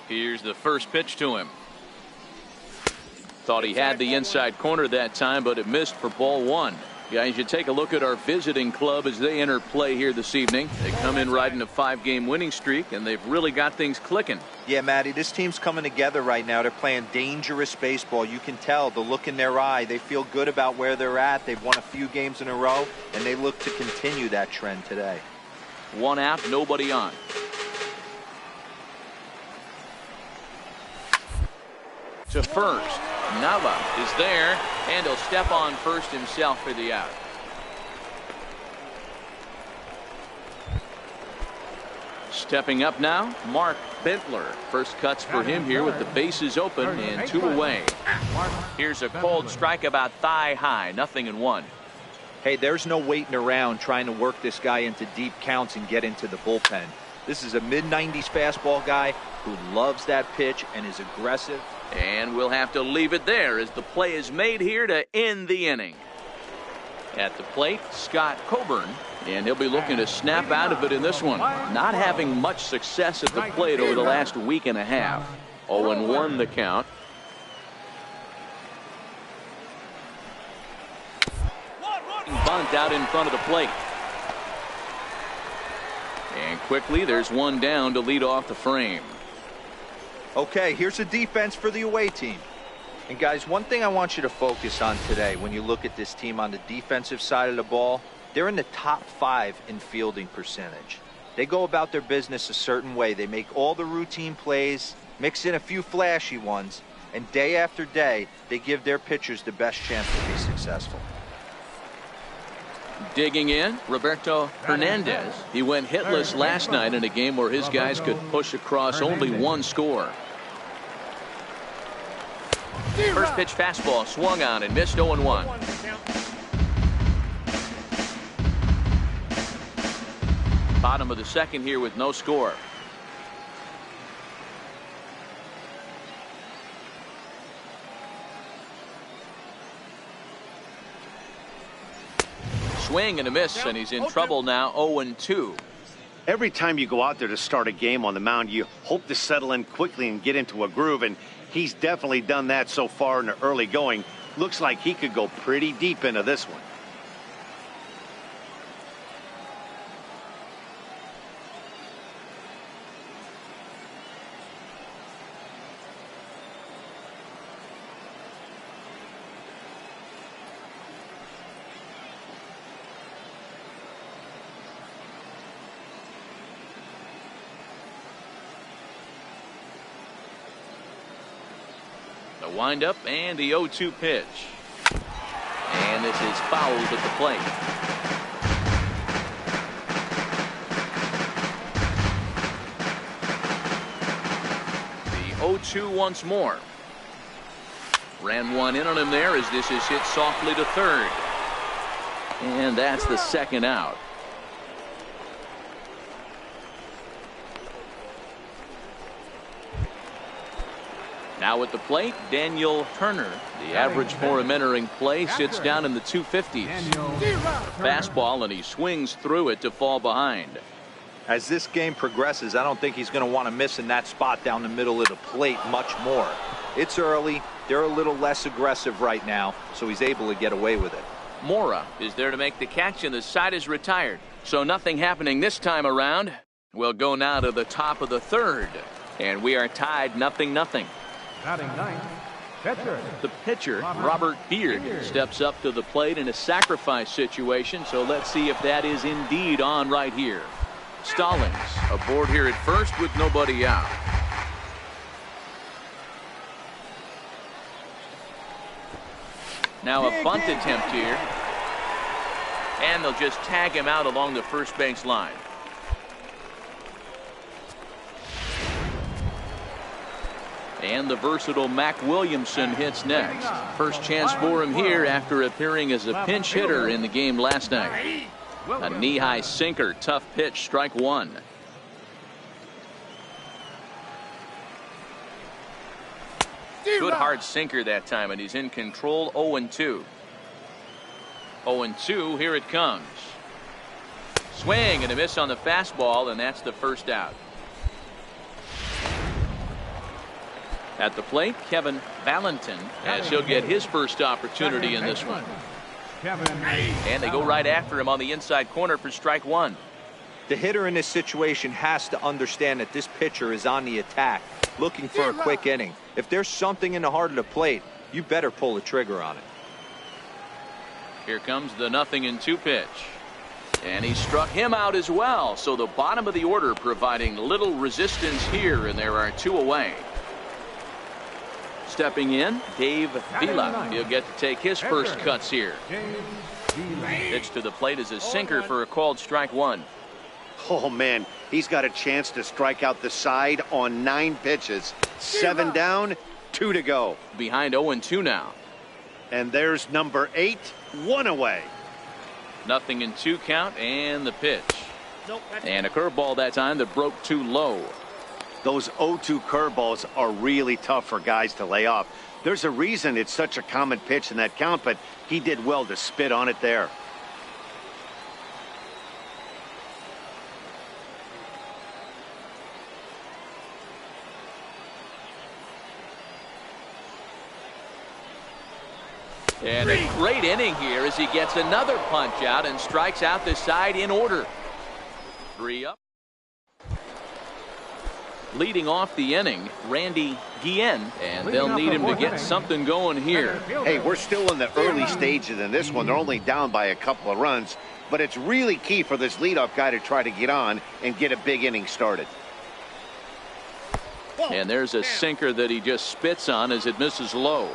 Here's the first pitch to him. Thought he had the inside corner that time, but it missed for ball one. Guys, you take a look at our visiting club as they enter play here this evening. They come in riding a 5-game winning streak, and they've really got things clicking. Yeah, Matty, this team's coming together right now. They're playing dangerous baseball. You can tell the look in their eye. They feel good about where they're at. They've won a few games in a row, and they look to continue that trend today. 1 out, nobody on. To first. Nava is there, and he'll step on first himself for the out. Stepping up now, Mark Bentler. First cuts for him here with the bases open and 2 away. Here's a cold strike about thigh high, 0-1. Hey, there's no waiting around trying to work this guy into deep counts and get into the bullpen. This is a mid-90s fastball guy who loves that pitch and is aggressive. And we'll have to leave it there as the play is made here to end the inning. At the plate, Scott Coburn, and he'll be looking to snap out of it in this one. Not having much success at the plate over the last week and a half. 0-1 the count. Bunt out in front of the plate. And quickly there's one down to lead off the frame. Okay, here's a defense for the away team. And guys, one thing I want you to focus on today when you look at this team on the defensive side of the ball, they're in the top 5 in fielding percentage. They go about their business a certain way. They make all the routine plays, mix in a few flashy ones, and day after day, they give their pitchers the best chance to be successful. Digging in, Roberto Hernandez. He went hitless last night in a game where his guys could push across only 1 score. First pitch fastball swung on and missed 0-1. Bottom of the second here with no score. Swing and a miss, and he's in trouble now. 0-2. Every time you go out there to start a game on the mound, you hope to settle in quickly and get into a groove, and he's definitely done that so far in the early going. Looks like he could go pretty deep into this one. The windup and the 0-2 pitch. And this is fouled at the plate. The 0-2 once more. Ran one in on him there as this is hit softly to third. And that's the second out. Now at the plate, Daniel Turner. The average for him entering play sits down in the 250s. Fastball, and he swings through it to fall behind. As this game progresses, I don't think he's going to want to miss in that spot down the middle of the plate much more. It's early. They're a little less aggressive right now, so he's able to get away with it. Mora is there to make the catch, and the side is retired. So nothing happening this time around. We'll go now to the top of the third. And we are tied 0-0. Batting ninth, pitcher. The pitcher, Robert Beard, steps up to the plate in a sacrifice situation. So let's see if that is indeed on right here. Stallings aboard here at first with nobody out. Now a bunt attempt here. And they'll just tag him out along the first base line. And the versatile Mac Williamson hits next. First chance for him here after appearing as a pinch hitter in the game last night. A knee-high sinker, tough pitch, strike one. Good hard sinker that time, and he's in control. 0-2. 0-2, here it comes. Swing and a miss on the fastball, and that's the first out. At the plate, Kevin Valentin, as he'll get his first opportunity in this one. And they go right after him on the inside corner for strike one. The hitter in this situation has to understand that this pitcher is on the attack, looking for a quick inning. If there's something in the heart of the plate, you better pull the trigger on it. Here comes the 0-2 pitch. And he struck him out as well. So the bottom of the order providing little resistance here, and there are 2 away. Stepping in, Dave Vila. He'll get to take his first cuts here. Pitch to the plate is a sinker for a called strike one. Oh, man, he's got a chance to strike out the side on 9 pitches. 7 down, 2 to go. Behind 0-2 now. And there's number 8, 1 away. 0-2 count, and the pitch. And a curveball that time that broke too low. Those 0-2 curveballs are really tough for guys to lay off. There's a reason it's such a common pitch in that count, but he did well to spit on it there. And a great inning here as he gets another punch out and strikes out the side in order. 3 up. Leading off the inning, Randy Guillen, and they'll need him to get something going here. Hey, we're still in the early stages in this one. They're only down by a couple of runs, but it's really key for this leadoff guy to try to get on and get a big inning started. And there's a sinker that he just spits on as it misses low.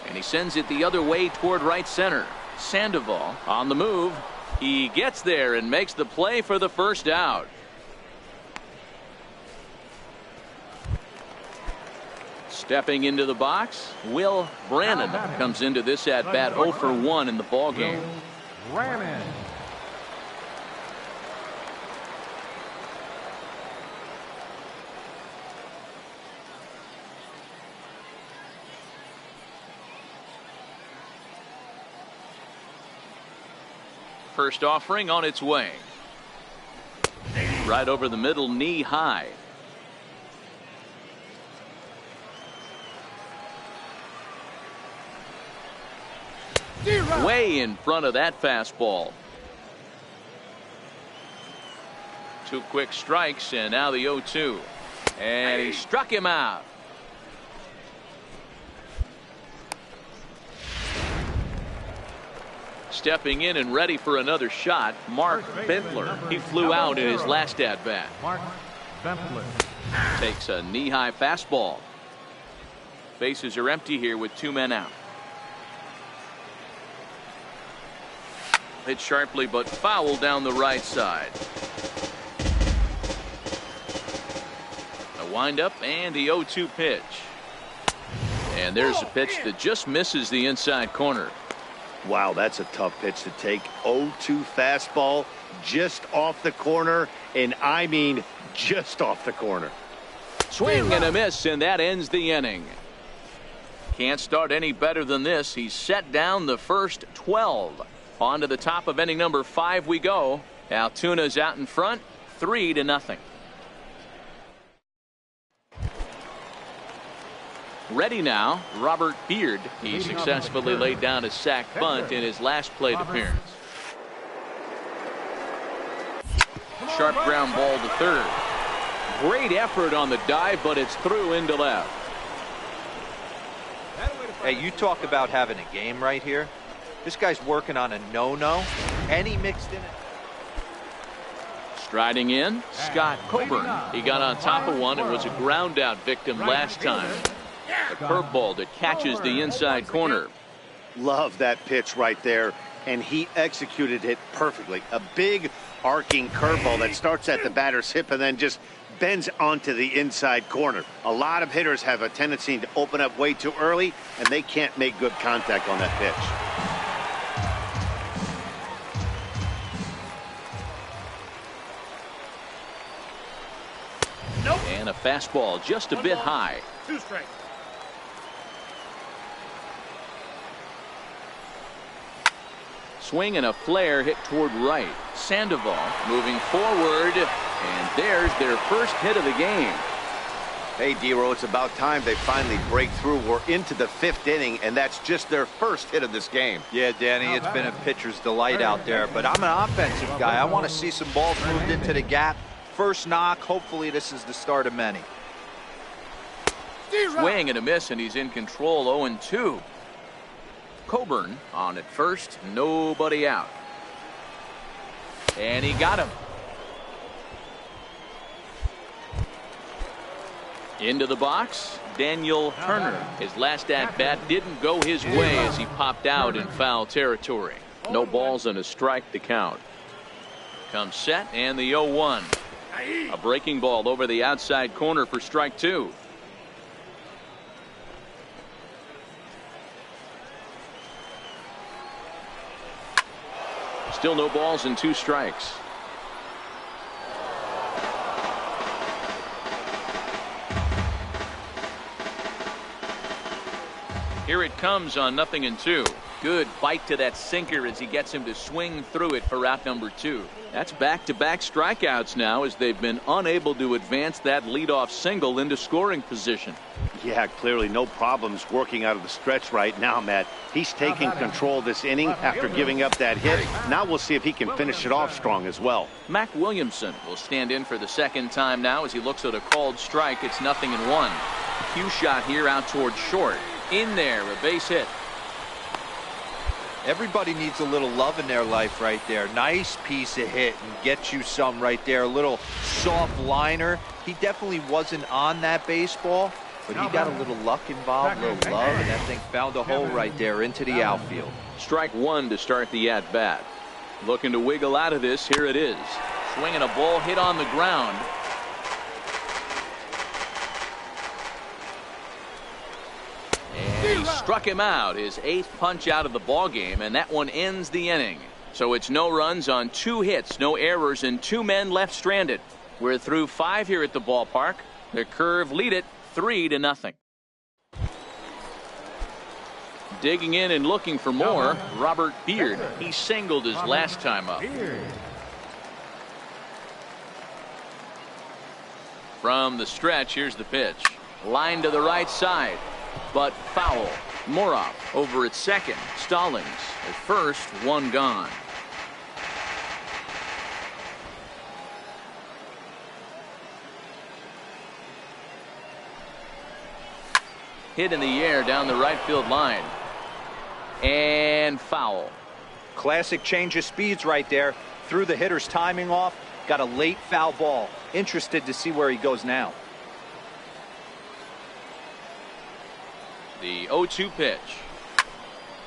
And he sends it the other way toward right center. Sandoval on the move. He gets there and makes the play for the first out. Stepping into the box, Will Brannon comes into this at bat 0 for 1 in the ball game. First offering on its way. Right over the middle, knee high. Way in front of that fastball. 2 quick strikes, and now the 0-2. And he struck him out. Stepping in and ready for another shot, Mark Bentler. He flew out in his last at-bat. Takes a knee-high fastball. Bases are empty here with 2 men out. Hit sharply but foul down the right side. A windup and the 0-2 pitch. And there's a pitch that just misses the inside corner. Wow, that's a tough pitch to take. 0-2 fastball just off the corner, and I mean just off the corner. Swing and a miss, and that ends the inning. Can't start any better than this. He's set down the first 12. On to the top of inning number 5 we go. Altuna's out in front, 3-0. Ready now, Robert Beard. He successfully laid down a sac bunt in his last plate appearance. Sharp ground ball to third. Great effort on the dive, but it's through into left. Hey, you talk about having a game right here. This guy's working on a no-no, and he mixed in it. Striding in, Scott Coburn. He got on top of one and was a ground out victim last time. A curveball that catches the inside corner. Love that pitch right there, and he executed it perfectly. A big arcing curveball that starts at the batter's hip and then just bends onto the inside corner. A lot of hitters have a tendency to open up way too early, and they can't make good contact on that pitch. And a fastball just a bit high. 2 strikes. swing and a flare hit toward right. Sandoval moving forward, and there's their first hit of the game. Hey, Dero, it's about time they finally break through. We're into the 5th inning, and that's just their first hit of this game. Yeah, Danny, it's been a pitcher's delight out there, but I'm an offensive guy. I want to see some balls moved into the gap. First knock, hopefully this is the start of many. Swing and a miss, and he's in control. 0-2. Coburn on at first, nobody out. And he got him. Into the box, Daniel Turner. His last at-bat didn't go his way as he popped out in foul territory. No balls and a strike to count. Comes set, and the 0-1. A breaking ball over the outside corner for strike 2. Still no balls and 2 strikes. Here it comes on 0-2. Good bite to that sinker as he gets him to swing through it for out number 2. That's back-to-back strikeouts now as they've been unable to advance that leadoff single into scoring position. Yeah, clearly no problems working out of the stretch right now, Matt. He's taking control of this inning after giving up that hit. Now we'll see if he can finish it off strong as well. Mac Williamson will stand in for the second time now as he looks at a called strike. It's 0-1. Cue shot here out towards short. In there, a base hit. Everybody needs a little love in their life right there. Nice piece of hit and get you some right there. A little soft liner. He definitely wasn't on that baseball, but he got a little luck involved, a little love, and that thing found a hole right there into the outfield. Strike 1 to start the at-bat. Looking to wiggle out of this. Here it is. Swinging a ball hit on the ground. And he struck him out, his 8th punch out of the ball game, and that one ends the inning. So it's no runs on 2 hits, no errors, and 2 men left stranded. We're through 5 here at the ballpark. The Curve lead it 3-0. Digging in and looking for more, Robert Beard. He singled his last time up. From the stretch, here's the pitch. Line to the right side, but foul. Moroff over at second. Stallings at first, 1 gone. Hit in the air down the right field line. And foul. Classic change of speeds right there. Threw the hitter's timing off. Got a late foul ball. Interested to see where he goes now. The 0-2 pitch.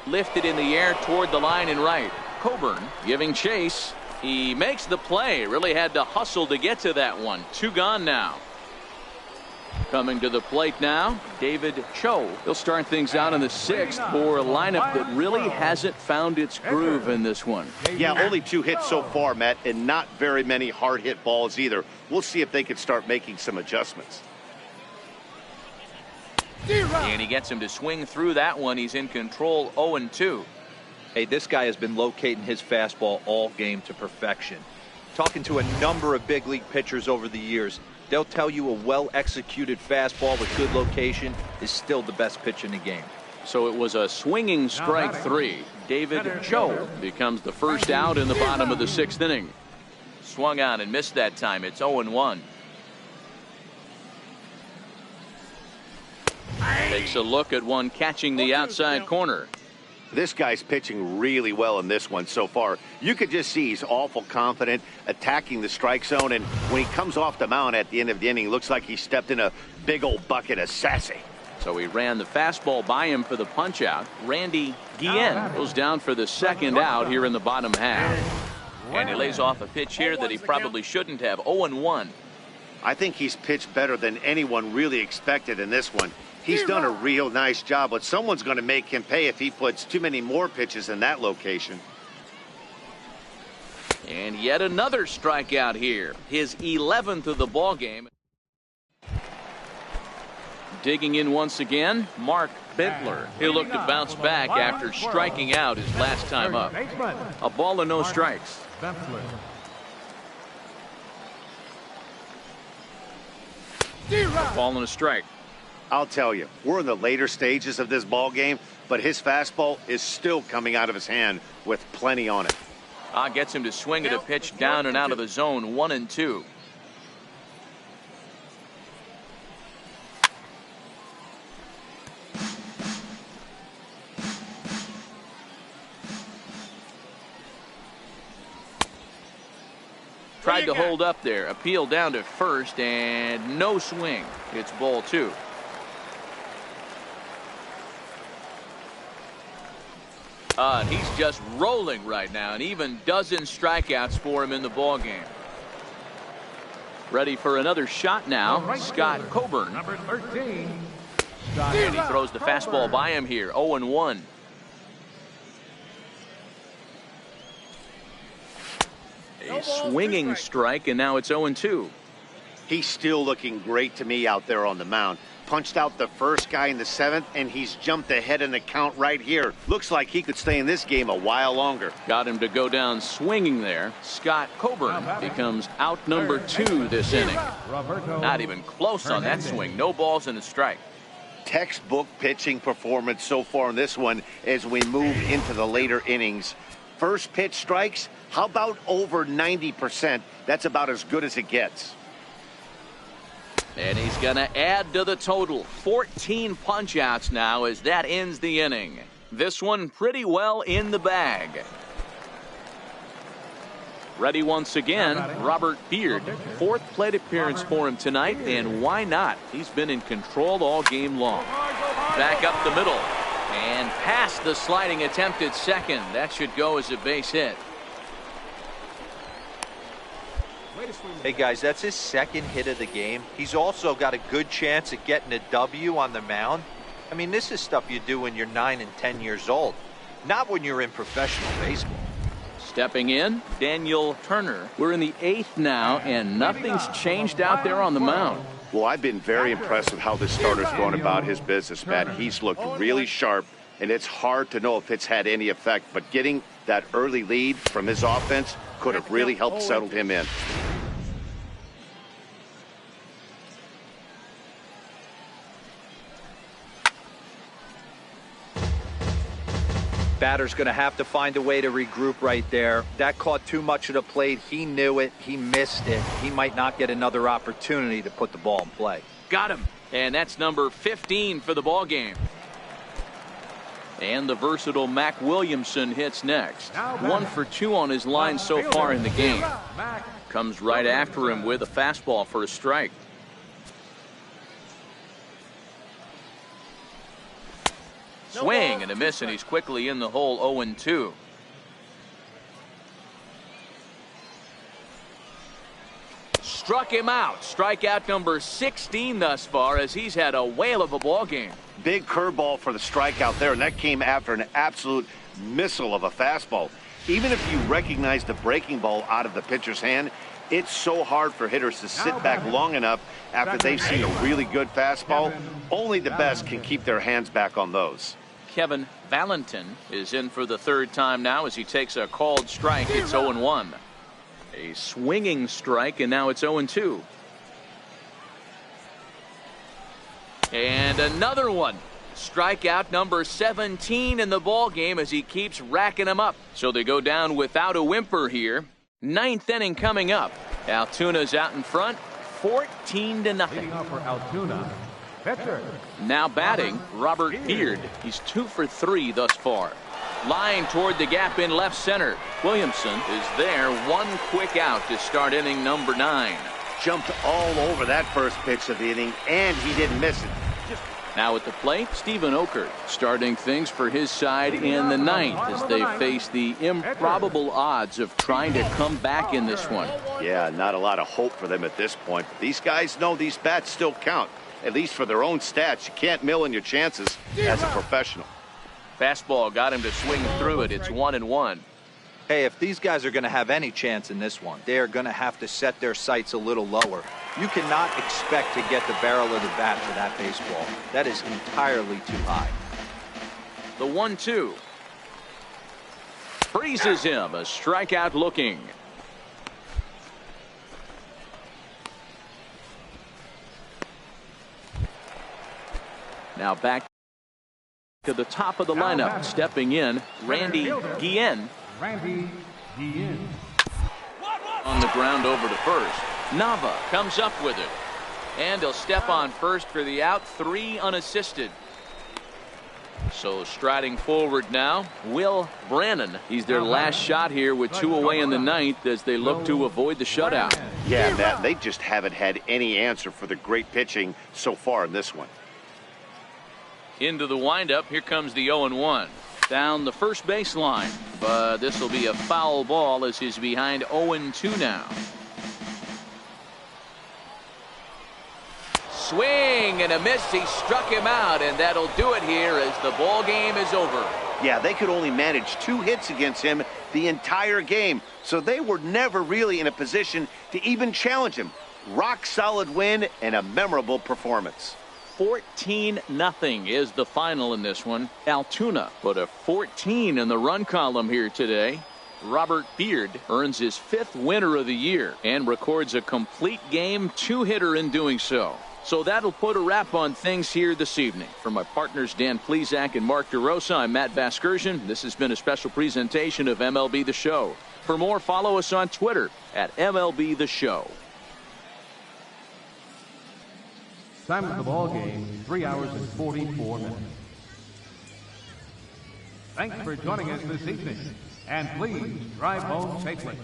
Lifted in the air toward the line and right. Coburn giving chase. He makes the play. Really had to hustle to get to that one. 2 gone now. Coming to the plate now, David Cho. He'll start things out in the 6th for a lineup that really hasn't found its groove in this one. Yeah, only 2 hits so far, Matt, and not very many hard hit balls either. We'll see if they can start making some adjustments. And he gets him to swing through that one. He's in control. 0-2. Hey, this guy has been locating his fastball all game to perfection. Talking to a number of big league pitchers over the years, they'll tell you a well-executed fastball with good location is still the best pitch in the game. So it was a swinging strike 3. David Cho becomes the first out in the bottom of the 6th inning. Swung on and missed that time. It's 0-1. Takes a look at one catching the outside corner. This guy's pitching really well in this one so far. You could just see he's awful confident attacking the strike zone, and when he comes off the mound at the end of the inning, looks like he stepped in a big old bucket of sassy. So he ran the fastball by him for the punch out. Randy Guillen goes down for the second out here in the bottom half. And he lays off a pitch here that he probably shouldn't have. 0-1. I think he's pitched better than anyone really expected in this one. He's done a real nice job, but someone's going to make him pay if he puts too many more pitches in that location. And yet another strikeout here. His 11th of the ball game. Digging in once again, Mark Bentler. He'll look to bounce back after striking out his last time up. A ball and no strikes. Ball and a strike. I'll tell you, we're in the later stages of this ball game, but his fastball is still coming out of his hand with plenty on it. Gets him to swing at a pitch down and out of the zone, 1-2. Tried to hold up there. Appeal down to first and no swing. It's ball 2. He's just rolling right now, and even dozen strikeouts for him in the ball game. Ready for another shot now. Scott Coburn. Number 13. And he throws the fastball by him here. 0-1. A swinging strike, and now it's 0-2. He's still looking great to me out there on the mound. Punched out the first guy in the 7th, and he's jumped ahead in the count right here. Looks like he could stay in this game a while longer. Got him to go down swinging there. Scott Coburn becomes out number 2 this inning. Not even close on that swing. No balls and a strike. Textbook pitching performance so far in this one as we move into the later innings. First pitch strikes, how about over 90%? That's about as good as it gets. And he's going to add to the total. 14 punch-outs now as that ends the inning. This one pretty well in the bag. Ready once again, Robert Beard. 4th plate appearance for him tonight, and why not? He's been in control all game long. Back up the middle. And past the sliding attempt at second. That should go as a base hit. Hey guys, that's his 2nd hit of the game. He's also got a good chance at getting a W on the mound. I mean, this is stuff you do when you're 9 and 10 years old, not when you're in professional baseball. Stepping in, Daniel Turner. We're in the 8th now, and nothing's changed out there on the mound. Well, I've been very impressed with how this starter's going about his business, Matt. He's looked really sharp, and it's hard to know if it's had any effect, but getting that early lead from his offense could have really helped settle him in. Batter's going to have to find a way to regroup right there. That caught too much of the plate. He knew it. He missed it. He might not get another opportunity to put the ball in play. Got him. And that's number 15 for the ball game. And the versatile Mac Williamson hits next. 1 for 2 on his line so far in the game. Comes right after him with a fastball for a strike. Swing and a miss, and he's quickly in the hole. 0-2. Struck him out. Strikeout number 16 thus far, as he's had a whale of a ball game. Big curveball for the strikeout there, and that came after an absolute missile of a fastball. Even if you recognize the breaking ball out of the pitcher's hand, it's so hard for hitters to sit back long enough after they've seen a really good fastball. Only the best can keep their hands back on those. Kevin Valentin is in for the 3rd time now as he takes a called strike. It's 0-1. A swinging strike, and now it's 0-2. And another one. Strikeout number 17 in the ball game as he keeps racking them up. So they go down without a whimper here. 9th inning coming up. Altuna's out in front, 14-0. Leading off for Altoona, pitcher. Now batting, Robert Beard. He's 2 for 3 thus far. Line toward the gap in left center. Williamson is there. 1 quick out to start inning number 9. Jumped all over that first pitch of the inning, and he didn't miss it. Now at the plate, Stephen Okert starting things for his side in the 9th as they face the improbable odds of trying to come back in this one. Yeah, not a lot of hope for them at this point. But these guys know these bats still count, at least for their own stats. You can't mill in your chances as a professional. Fastball got him to swing through it. It's 1-1. Hey, if these guys are going to have any chance in this one, they are going to have to set their sights a little lower. You cannot expect to get the barrel of the bat to that baseball. That is entirely too high. The 1-2. Freezes him. A strikeout looking. Now back to the top of the lineup. Stepping in, Randy Guillen. Randy Guillen. On the ground over to first. Nava comes up with it. And he'll step on first for the out. 3 unassisted. So striding forward now, Will Brannon. He's their last shot here with 2 away in the 9th as they look to avoid the shutout. Yeah, Matt, they just haven't had any answer for the great pitching so far in this one. Into the windup. Here comes the 0-1. Down the first baseline. But this will be a foul ball as he's behind 0-2 now. Swing and a miss. He struck him out, and that'll do it here as the ball game is over. Yeah, they could only manage 2 hits against him the entire game, so they were never really in a position to even challenge him. Rock solid win and a memorable performance. 14-0 is the final in this one. Altoona put a 14 in the run column here today. Robert Beard earns his 5th winner of the year and records a complete game 2-hitter in doing so. So that'll put a wrap on things here this evening. For my partners Dan Plesac and Mark DeRosa, I'm Matt Vasgersian. This has been a special presentation of MLB The Show. For more, follow us on Twitter at MLB The Show. Time of the ball game, 3 hours and 44 minutes. Thanks for joining us this evening. And please drive home safely.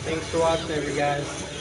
Thanks for watching, every guys.